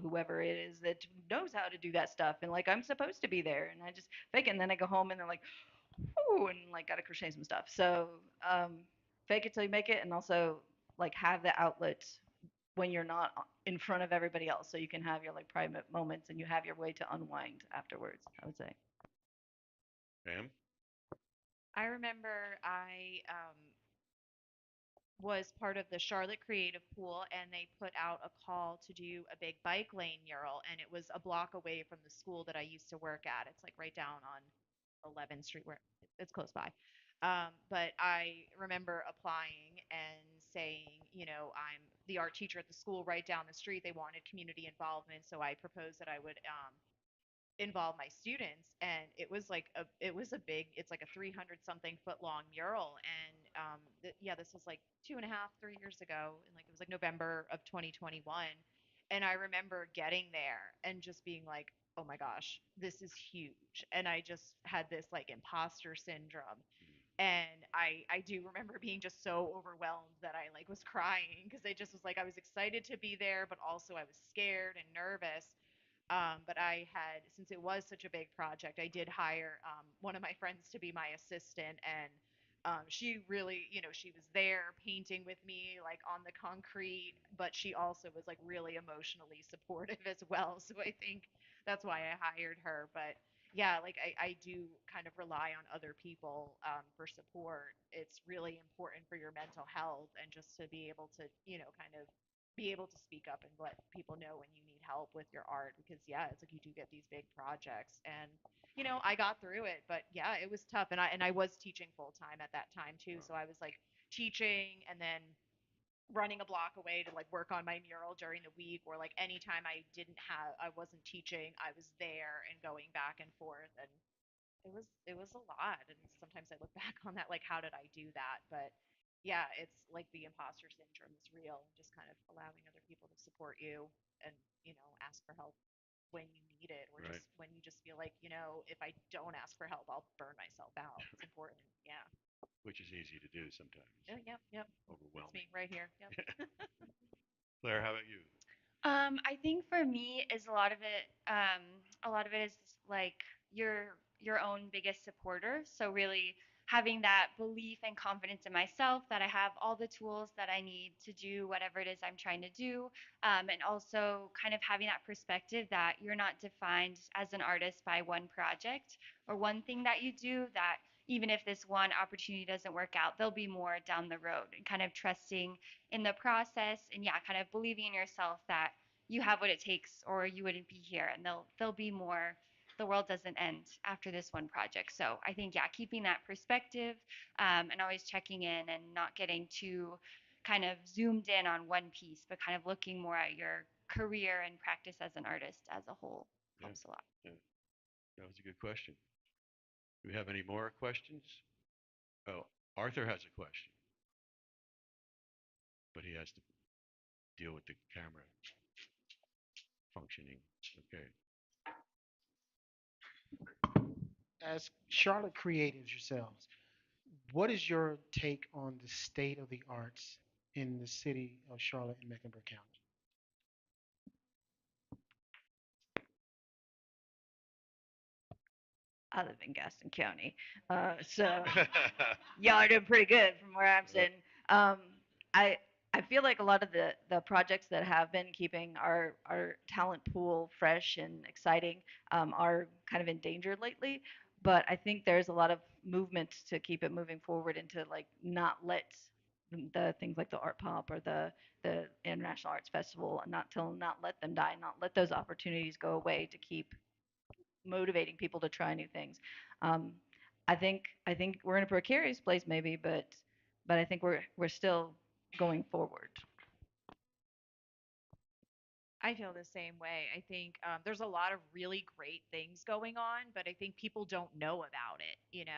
whoever it is that knows how to do that stuff, and like I'm supposed to be there, and I just fake it, and then I go home and they're like, ooh, and like gotta crochet some stuff. So um, fake it till you make it, and also like have the outlet when you're not in front of everybody else, so you can have your like private moments and you have your way to unwind afterwards. I would say. Pam? I remember I was part of the Charlotte Creative Pool, and they put out a call to do a big bike lane mural, and it was a block away from the school that I used to work at. It's like right down on 11th Street, where it's close by. But I remember applying and saying, I'm the art teacher at the school right down the street. They wanted community involvement, so I proposed that I would involve my students, and it was a big, it's like a 300 something foot long mural. And yeah, this was like 2.5 3 years ago, and like it was like November of 2021. And I remember getting there and just being like, oh my gosh, this is huge. And I just had this like imposter syndrome. And I do remember being just so overwhelmed that I like was crying, because I just was like, I was excited to be there, but also I was scared and nervous. But I had, since it was such a big project, I did hire one of my friends to be my assistant, and she really, she was there painting with me, like on the concrete, but she also was like really emotionally supportive as well. So I think that's why I hired her. But yeah, like I do kind of rely on other people for support. It's really important for your mental health, and just to be able to, kind of be able to speak up and let people know when you need help with your art, because yeah, it's like you do get these big projects. And I got through it, but yeah, it was tough. And I was teaching full time at that time too, so I was like teaching and then running a block away to like work on my mural during the week, or like anytime I wasn't teaching, I was there and going back and forth. And it was a lot. And sometimes I look back on that like, how did I do that? But yeah, it's like the imposter syndrome is real, and just kind of allowing other people to support you, and ask for help when you need it, or Right. just when you just feel like, if I don't ask for help, I'll burn myself out. It's important. Yeah. Which is easy to do sometimes. Oh, yep, yep. That's Overwhelming. me right here. Yep. Claire, how about you? I think for me is a lot of it is like your own biggest supporter. So really having that belief and confidence in myself that I have all the tools that I need to do whatever it is I'm trying to do, and also kind of having that perspective that you're not defined as an artist by one project or one thing that you do. That even if this one opportunity doesn't work out, there'll be more down the road, and kind of trusting in the process, and yeah, kind of believing in yourself that you have what it takes or you wouldn't be here, and there'll be more. The world doesn't end after this one project. So I think, yeah, keeping that perspective, and always checking in and not getting too kind of zoomed in on one piece, but kind of looking more at your career and practice as an artist as a whole Yeah, helps a lot. yeah, that was a good question. Do we have any more questions? Oh, Arthur has a question, but he has to deal with the camera functioning. Okay. As Charlotte creatives yourselves, what is your take on the state of the arts in the city of Charlotte and Mecklenburg County? I live in Gaston County, so y'all are doing pretty good from where I'm Yep. sitting. Um, I I feel like a lot of the projects that have been keeping our talent pool fresh and exciting are kind of endangered lately. But I think there's a lot of movement to keep it moving forward, and to like not let the things like the Art Pop or the International Arts Festival, not let them die, not let those opportunities go away, to keep motivating people to try new things. Um, I think we're in a precarious place maybe, but I think we're still going forward. I feel the same way. I think there's a lot of really great things going on, but I think people don't know about it.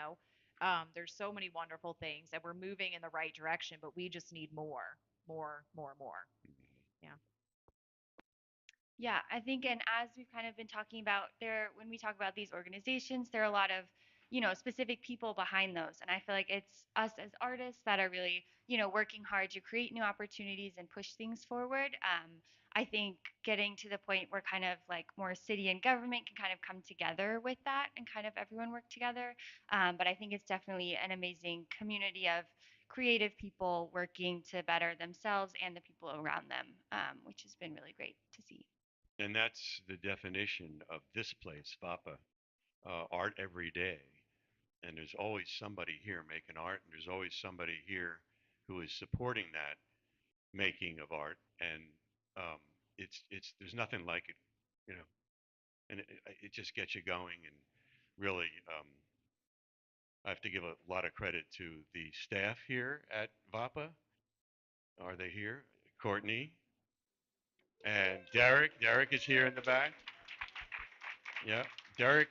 There's so many wonderful things, and we're moving in the right direction, but we just need more, more, more, more. Yeah. Yeah, I think, and as we've kind of been talking about there, when we talk about these organizations, there are a lot of specific people behind those. And I feel like it's us as artists that are really, working hard to create new opportunities and push things forward. I think getting to the point where kind of like more city and government can kind of come together with that and kind of everyone work together. But I think it's definitely an amazing community of creative people working to better themselves and the people around them, which has been really great to see. And that's the definition of this place, Vapa, art every day. And there's always somebody here making art, and there's always somebody here who is supporting that making of art. And um, it's there's nothing like it, you know, and it just gets you going. And really, I have to give a lot of credit to the staff here at Vapa. Are they here? Courtney and Derek. Derek is here in the back. Yeah, Derek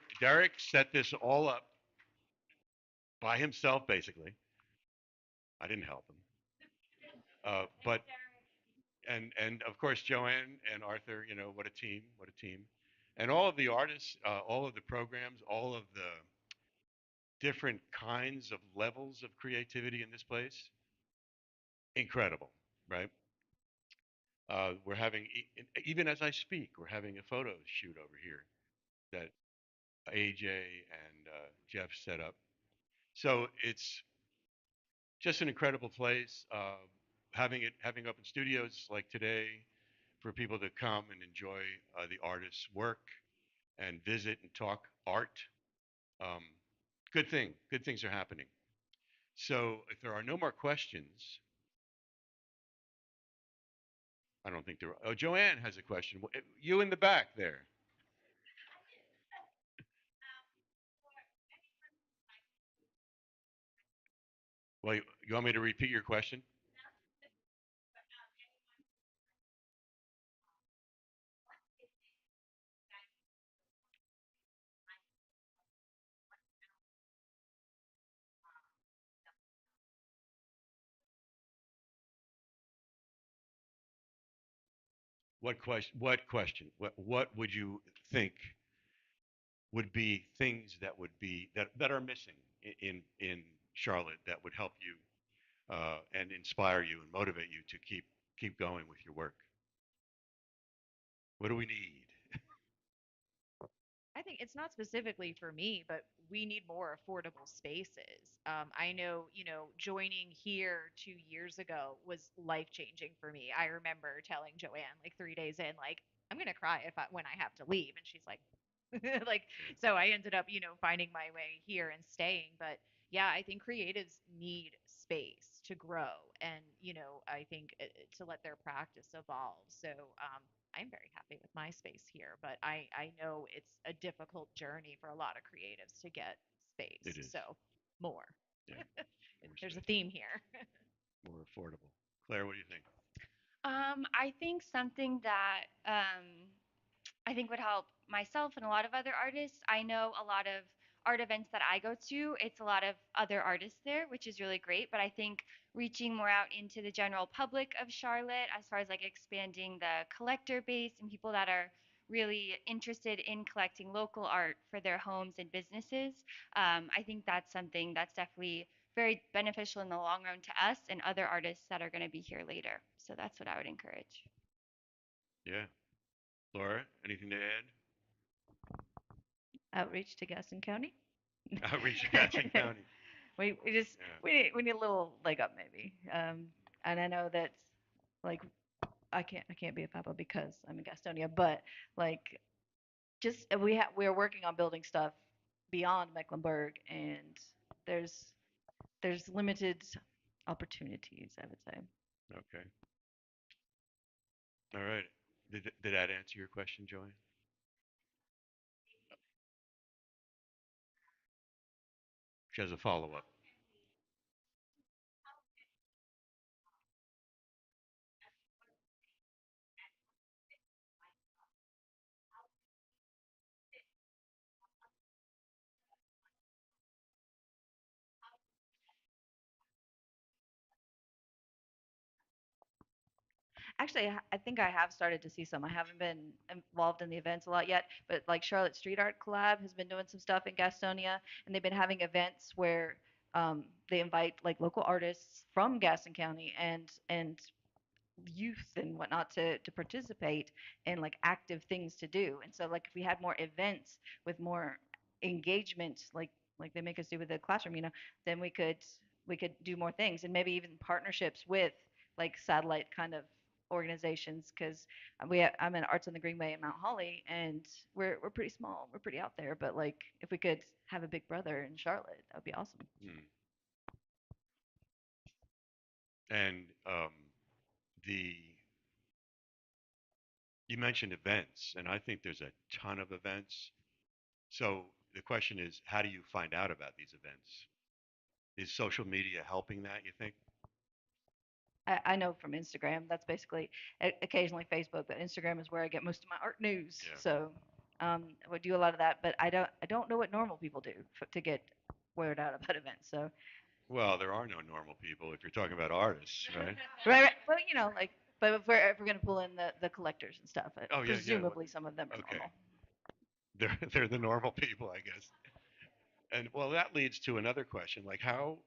set this all up by himself, basically. I didn't help him. But and of course Joanne and Arthur, what a team, what a team, and all of the artists, all of the programs, all of the different kinds of levels of creativity in this place, incredible, right? We're having even as I speak, we're having a photo shoot over here that AJ and Jeff set up. So it's just an incredible place. Having open studios like today for people to come and enjoy the artist's work and visit and talk art. Um, good thing. Good things are happening. So if there are no more questions, I don't think there are. Oh, Joanne has a question. You in the back there. Well, you want me to repeat your question? What question? What question? What would you think would be things that would be that are missing in Charlotte that would help you and inspire you and motivate you to keep going with your work? What do we need? I think it's not specifically for me, but we need more affordable spaces. I know, joining here 2 years ago was life changing for me. I remember telling Joanne like 3 days in, like, I'm gonna cry when I have to leave, and she's like, like, so I ended up, finding my way here and staying. But yeah, I think creatives need space to grow, and I think to let their practice evolve. So I'm very happy with my space here, but I know it's a difficult journey for a lot of creatives to get It space. is. So more. Yeah, more There's a space, theme here. more affordable. Claire, what do you think? I think something that I think would help myself and a lot of other artists. I know a lot of art events that I go to, it's a lot of other artists there, which is really great. But I think reaching more out into the general public of Charlotte, as far as like expanding the collector base and people that are really interested in collecting local art for their homes and businesses, I think that's something that's definitely very beneficial in the long run to us and other artists that are going to be here later. So that's what I would encourage. Yeah, Laura, anything to add? Outreach to Gaston County. Outreach to Gatling County. We just Yeah, we need a little leg up maybe. And I know that like I can't be a papa because I'm in Gastonia, but like just we're working on building stuff beyond Mecklenburg, and there's limited opportunities, I would say. okay. All right. Did that answer your question, Joanne? She has a follow up. Actually, I think I have started to see some. I haven't been involved in the events a lot yet, but like Charlotte Street Art Collab has been doing some stuff in Gastonia, and they've been having events where they invite like local artists from Gaston County and youth and whatnot to participate in like active things to do. And so like if we had more events with more engagement, like they make us do with the classroom, then we could do more things and maybe even partnerships with like satellite kind of organizations because I'm in Arts on the Greenway in Mount Holly and we're pretty small, we're pretty out there, but like if we could have a big brother in Charlotte, that would be awesome. Hmm. And the you mentioned events, and I think there's a ton of events. So the question is, how do you find out about these events? Is social media helping that, you think? I know from Instagram. That's basically occasionally Facebook, but Instagram is where I get most of my art news. Yeah. So I would do a lot of that, but I don't know what normal people do to get word out about events. So Well, there are no normal people if you're talking about artists, right? right, but like, but if we're gonna pull in the collectors and stuff, Oh yeah, yeah. presumably some of them are Okay, normal. they're the normal people, I guess. And well, that leads to another question, like how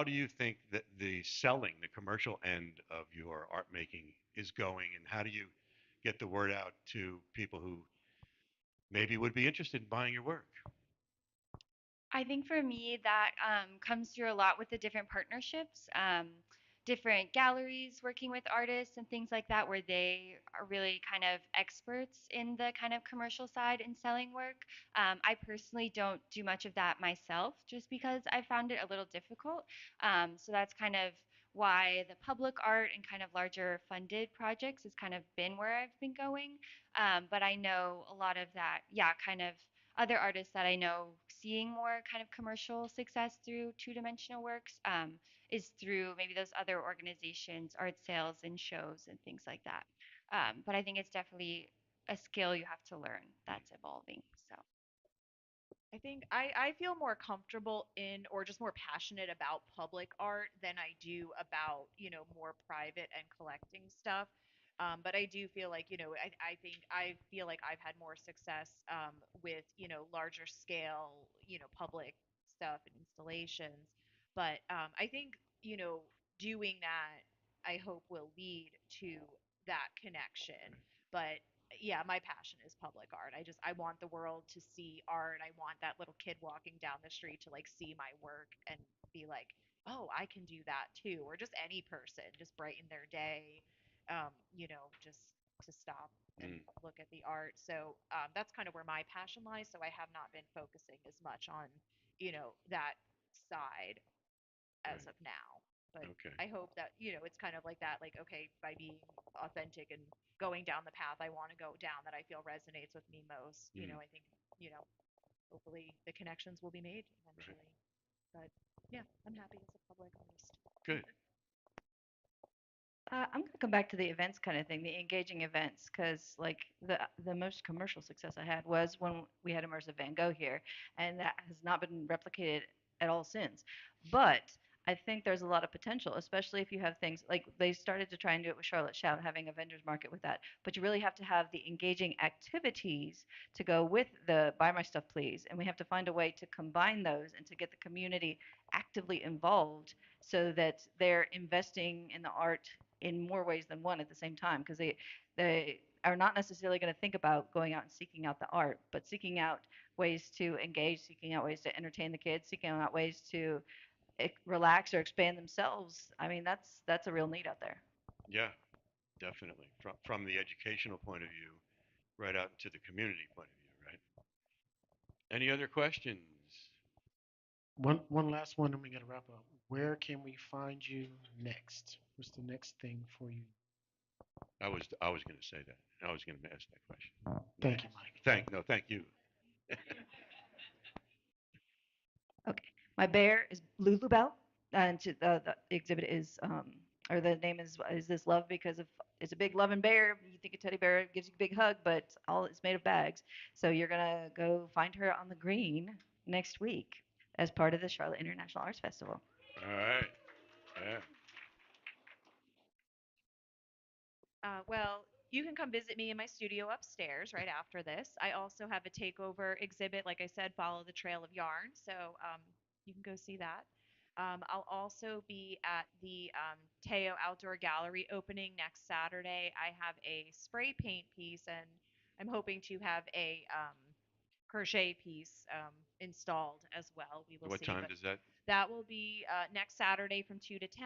do you think that the selling, the commercial end of your art making is going, and how do you get the word out to people who maybe would be interested in buying your work? I think for me that comes through a lot with the different partnerships, different galleries working with artists and things like that, where they are really kind of experts in the kind of commercial side and selling work. I personally don't do much of that myself, just because I found it a little difficult. So that's kind of why the public art and kind of larger funded projects has kind of been where I've been going. But I know a lot of that, yeah, kind of other artists that I know seeing more kind of commercial success through two-dimensional works is through maybe those other organizations, art sales and shows and things like that. But I think it's definitely a skill you have to learn that's evolving. So I think I feel more comfortable in or just more passionate about public art than I do about, more private and collecting stuff. But I do feel like, I think I feel like I've had more success with, larger scale, public stuff and installations. But I think, doing that, I hope will lead to that connection. But yeah, my passion is public art. I want the world to see art. I want that little kid walking down the street to like see my work and be like, "Oh, I can do that too." Or just any person just brighten their day. Just to stop and Mm, look at the art. So that's kind of where my passion lies. So I have not been focusing as much on, that side as right. of now. But Okay. I hope that, it's kind of like that, like, okay, by being authentic and going down the path I want to go down that I feel resonates with me most, Mm, I think, hopefully the connections will be made right. eventually. But yeah, I'm happy as a public artist. Good. I'm gonna come back to the events kind of thing, the engaging events, because like the most commercial success I had was when we had Immersive Van Gogh here, and that has not been replicated at all since. But I think there's a lot of potential, especially if you have things like they started to try and do it with Charlotte Shout, having a vendors market with that. But you really have to have the engaging activities to go with the Buy My Stuff Please, and we have to find a way to combine those and to get the community actively involved so that they're investing in the art in more ways than one at the same time because they are not necessarily going to think about going out and seeking out the art, but seeking out ways to engage, seeking out ways to entertain the kids, seeking out ways to relax or expand themselves. I mean, that's a real need out there. Yeah, definitely. From the educational point of view, right out into the community point of view, right? Any other questions? One last one, and we gotta wrap up. Where can we find you next? What's the next thing for you? I was going to say that. I was going to ask that question. Thank you, Mike. Thank you. Okay, my bear is Lulu Bell, and the exhibit is or the name is this love because of it's a big loving bear. You think a teddy bear gives you a big hug, but all it's made of bags. So you're gonna go find her on the green next week as part of the Charlotte International Arts Festival. All right. Yeah. Well, you can come visit me in my studio upstairs right after this. I also have a takeover exhibit, like I said, Follow the Trail of Yarn. So you can go see that. I'll also be at the Teo Outdoor Gallery opening next Saturday. I have a spray paint piece, and I'm hoping to have a crochet piece installed as well. We will What see. time But does that? that will be next Saturday from 2 to 10.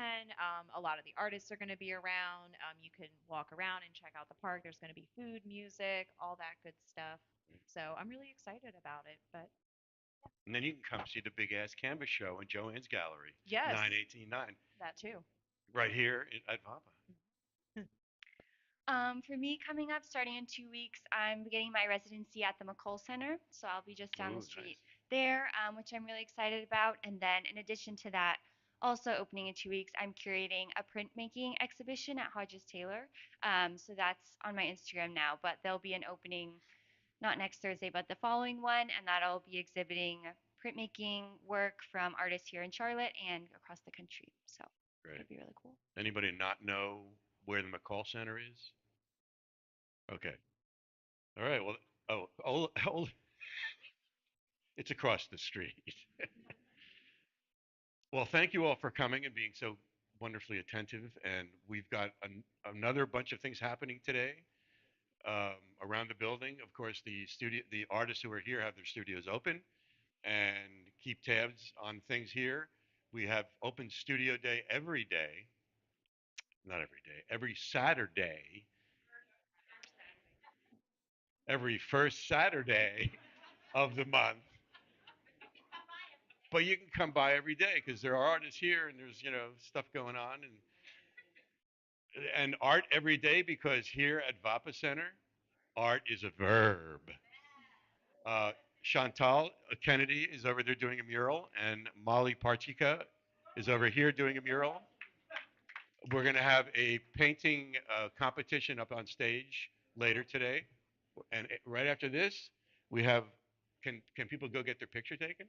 A lot of the artists are going to be around. You can walk around and check out the park. There's going to be food, music, all that good stuff. So I'm really excited about it. But And then you can come see the big ass canvas show in Joanne's Gallery, yes, 9189, that too. right here at Vapa. For me, coming up, starting in 2 weeks, I'm beginning my residency at the McColl Center. So I'll be just down the Ooh, street nice. there, which I'm really excited about. And then, in addition to that, also opening in 2 weeks, I'm curating a printmaking exhibition at Hodges Taylor. So that's on my Instagram now, but there'll be an opening not next Thursday, but the following one, and that'll be exhibiting printmaking work from artists here in Charlotte and across the country. So Great. it'll be really cool. Anybody not know where the McCall Center is? Okay. All right. Well, it's across the street. Well, thank you all for coming and being so wonderfully attentive. And we've got another bunch of things happening today around the building. Of course, the artists who are here have their studios open and keep tabs on things here. We have open studio day every day, not every day, every Saturday, every first Saturday of the month. But you can come by every day because there are artists here and there's stuff going on and art every day because here at Vapa Center, art is a verb. Uh, Chantal Kennedy is over there doing a mural, and Molly Parchika is over here doing a mural. We're going to have a painting competition up on stage later today, and right after this, we have. Can people go get their picture taken?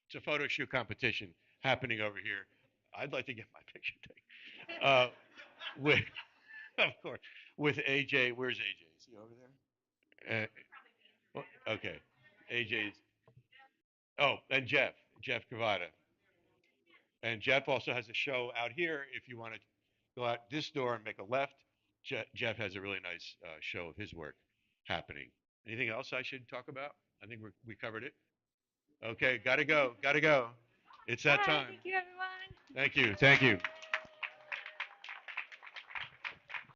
It's a photo shoot competition happening over here. I'd like to get my picture taken. With, of course, with AJ. Where's AJ? Is he over there? Okay. AJ's. Oh, and Jeff Cavada. And Jeff also has a show out here. If you want to go out this door and make a left, Jeff has a really nice show of his work happening. Anything else I should talk about? I think we covered it. Okay, gotta go. Gotta go. It's that Bye. time. Thank you, everyone. Thank you. Thank you.